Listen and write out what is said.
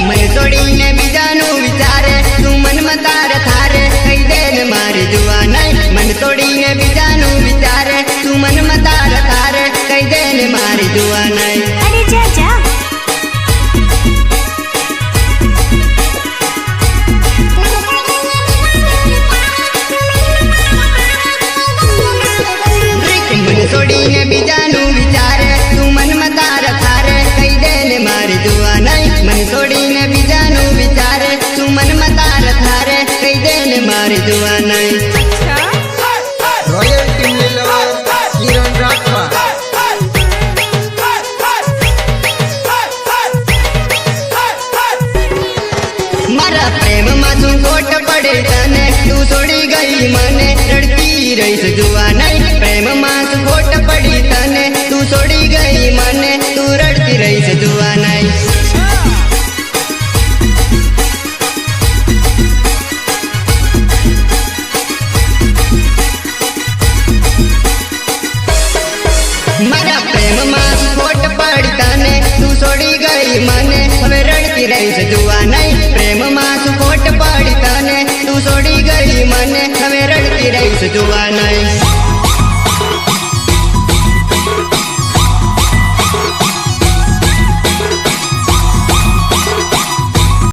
मन तोड़ीने बीजानु विचारे तू मन में तार थारे कई देन मारी जुआ नहीं मन तोड़ीने बीजानु विचारे तू मन में तार थारे कई देन मारी जुआ नहीं अरे जा जा मन तोड़ीने बीजानु विचारे तू मन में तार थारे कई देन मारी जुआ नहीं मन तोड़ीने बीजानु विचारे तू मन में तार थारे कई देन मारी जुआ नहीं रॉयल टीम लेवल किरण राठवा मारा प्रेम में तू खोट पड़े तने तू छोड़ी गई मने रड़ती रही जुआ नहीं प्रेम में तू खोट पड़ी तने तू छोड़ी गई मने तू रड़ती रही जुआ नहीं मारा प्रेम में खोट पड़ी तने तू छोड़ी गई मने हमें रड़ती रही जुआ नहीं प्रेम में खोट पड़ी तने तू छोड़ी गई मने हमें रड़ती रही जुआ नहीं